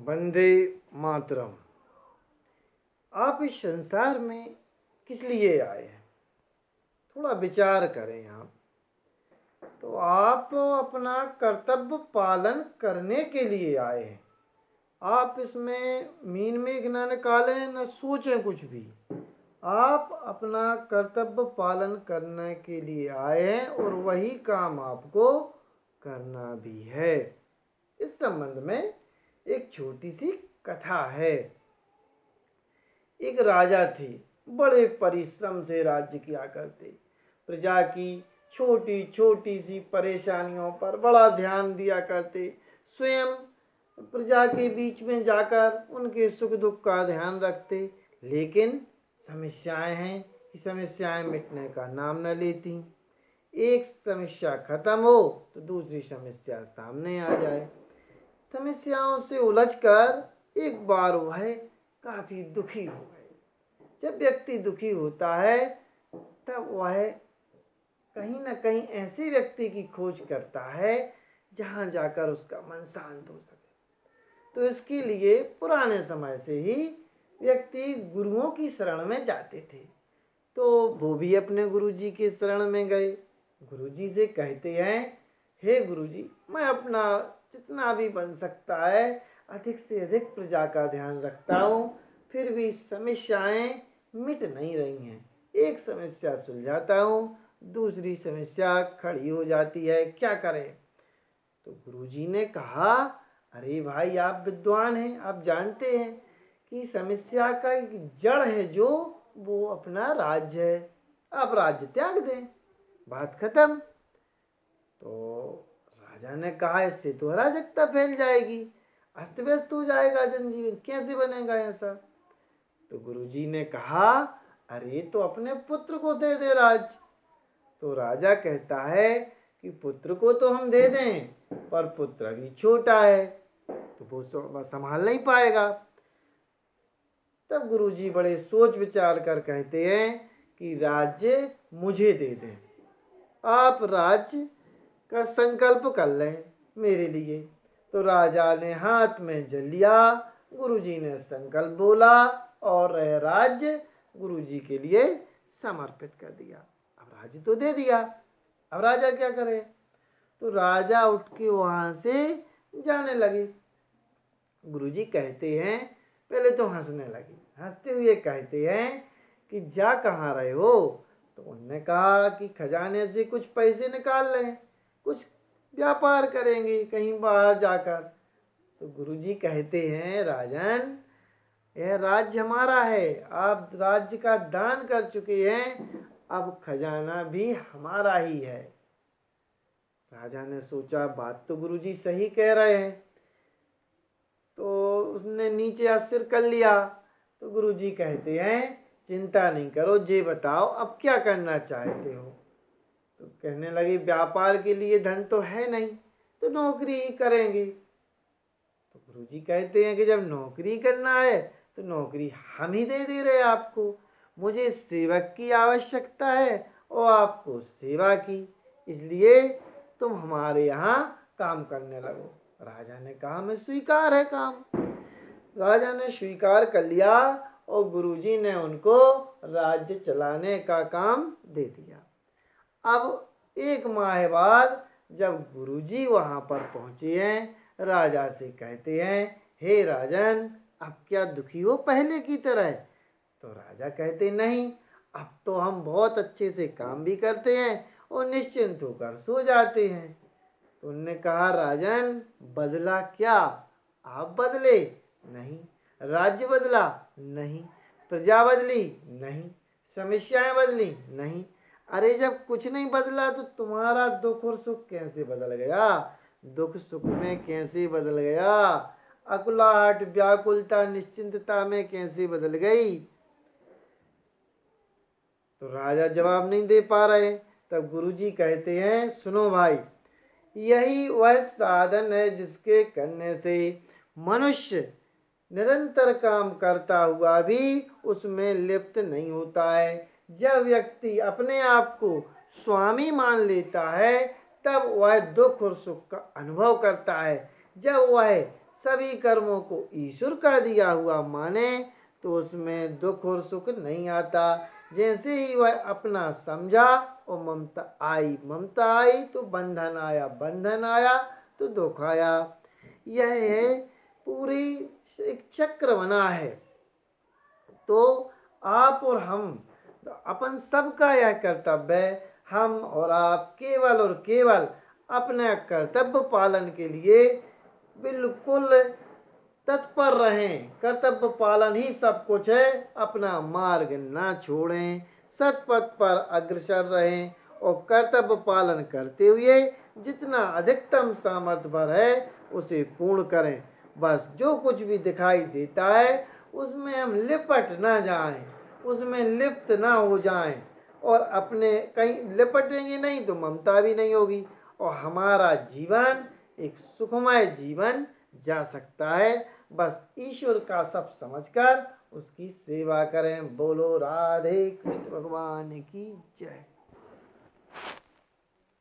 वंदे मातरम। आप इस संसार में किस लिए आए हैं? थोड़ा विचार करें आप। तो आप अपना कर्तव्य पालन करने के लिए आए हैं। आप इसमें मीन में न निकालें न सोचें कुछ भी। आप अपना कर्तव्य पालन करने के लिए आए हैं और वही काम आपको करना भी है। इस संबंध में एक छोटी सी कथा है। एक राजा थे, बड़े परिश्रम से राज्य किया करते। प्रजा की छोटी छोटी सी परेशानियों पर बड़ा ध्यान दिया करते। स्वयं प्रजा के बीच में जाकर उनके सुख दुख का ध्यान रखते। लेकिन समस्याएं हैं कि समस्याएं मिटने का नाम न लेती। एक समस्या खत्म हो तो दूसरी समस्या सामने आ जाए। समस्याओं से उलझकर एक बार वह काफी दुखी हो गए। जब व्यक्ति दुखी होता है तब वह कहीं न कहीं ऐसे व्यक्ति की खोज करता है जहां जाकर उसका मन शांत हो सके। तो इसके लिए पुराने समय से ही व्यक्ति गुरुओं की शरण में जाते थे। तो वो भी अपने गुरुजी के शरण में गए। गुरुजी से कहते हैं, हे गुरुजी, मैं अपना जितना भी बन सकता है अधिक से अधिक प्रजा का ध्यान रखता हूँ, फिर भी समस्याएं मिट नहीं रही हैं। एक समस्या सुलझाता हूँ, दूसरी समस्या खड़ी हो जाती है, क्या करें? तो गुरुजी ने कहा, अरे भाई, आप विद्वान हैं, आप जानते हैं कि समस्या का एक जड़ है जो वो अपना राज्य है। आप राज्य त्याग दें, बात खत्म। तो राजा ने कहा, इससे तो अराजकता फैल जाएगी, अस्त व्यस्त हो जाएगा जनजीवन, कैसे बनेगा ऐसा? तो गुरुजी ने कहा, अरे तो अपने पुत्र को दे दे राज। तो राजा कहता है कि पुत्र को तो हम दे दें, पर पुत्र अभी छोटा है तो वो संभाल नहीं पाएगा। तब गुरुजी बड़े सोच विचार कर कहते हैं कि राज्य मुझे दे दें। आप राज्य का संकल्प कर लें मेरे लिए। तो राजा ने हाथ में जल लिया, गुरुजी ने संकल्प बोला और वह राज्य गुरुजी के लिए समर्पित कर दिया। अब राज्य तो दे दिया, अब राजा क्या करे? तो राजा उठ के वहां से जाने लगे। गुरुजी कहते हैं, पहले तो हंसने लगे, हंसते हुए कहते हैं कि जा कहाँ रहे हो? तो उन्होंने कहा कि खजाने से कुछ पैसे निकाल लें, कुछ व्यापार करेंगे कहीं बाहर जाकर। तो गुरुजी कहते हैं, राजन, यह राज्य हमारा है, आप राज्य का दान कर चुके हैं, अब खजाना भी हमारा ही है। राजा ने सोचा, बात तो गुरुजी सही कह रहे हैं। तो उसने नीचे सिर कर लिया। तो गुरुजी कहते हैं, चिंता नहीं करो, ये बताओ अब क्या करना चाहते हो? तो कहने लगे, व्यापार के लिए धन तो है नहीं, तो नौकरी ही करेंगे। तो गुरुजी कहते हैं कि जब नौकरी करना है तो नौकरी हम ही दे रहे आपको। मुझे सेवक की आवश्यकता है और आपको सेवा की, इसलिए तुम हमारे यहाँ काम करने लगो। राजा ने कहा, मैं स्वीकार है काम। राजा ने स्वीकार कर लिया और गुरुजी ने उनको राज्य चलाने का काम दे दिया। अब एक माह बाद जब गुरुजी वहां पर पहुंचे हैं, राजा से कहते हैं, हे राजन, अब क्या दुखी हो पहले की तरह? तो राजा कहते, नहीं, अब तो हम बहुत अच्छे से काम भी करते हैं और निश्चिंत होकर सो जाते हैं। तो उन्होंने कहा, राजन, बदला क्या? आप बदले? नहीं। राज्य बदला? नहीं। प्रजा बदली? नहीं। समस्याएं बदली? नहीं। अरे जब कुछ नहीं बदला तो तुम्हारा दुख और सुख कैसे बदल गया? दुख सुख में कैसे बदल गया? अकुलाहट व्याकुलता निश्चिंतता में कैसे बदल गई? तो राजा जवाब नहीं दे पा रहे। तब गुरुजी कहते हैं, सुनो भाई, यही वह साधन है जिसके करने से मनुष्य निरंतर काम करता हुआ भी उसमें लिप्त नहीं होता है। जब व्यक्ति अपने आप को स्वामी मान लेता है तब वह दुख और सुख का अनुभव करता है। जब वह सभी कर्मों को ईश्वर का दिया हुआ माने तो उसमें दुख और सुख नहीं आता। जैसे ही वह अपना समझा और ममता आई तो बंधन आया, बंधन आया तो दुख आया। यह है पूरी एक चक्र बना है। तो आप और हम, तो अपन सबका यह कर्तव्य है, हम और आप केवल और केवल अपने कर्तव्य पालन के लिए बिल्कुल तत्पर रहें। कर्तव्य पालन ही सब कुछ है। अपना मार्ग ना छोड़ें, सतपथ पर अग्रसर रहें और कर्तव्य पालन करते हुए जितना अधिकतम सामर्थ्य पर है उसे पूर्ण करें। बस जो कुछ भी दिखाई देता है उसमें हम लिपट ना जाएं, उसमें लिप्त ना हो जाएं। और अपने कहीं लिपटेंगे नहीं तो ममता भी नहीं होगी और हमारा जीवन एक सुखमय जीवन जा सकता है। बस ईश्वर का सब समझकर उसकी सेवा करें। बोलो राधे कृष्ण भगवान की जय।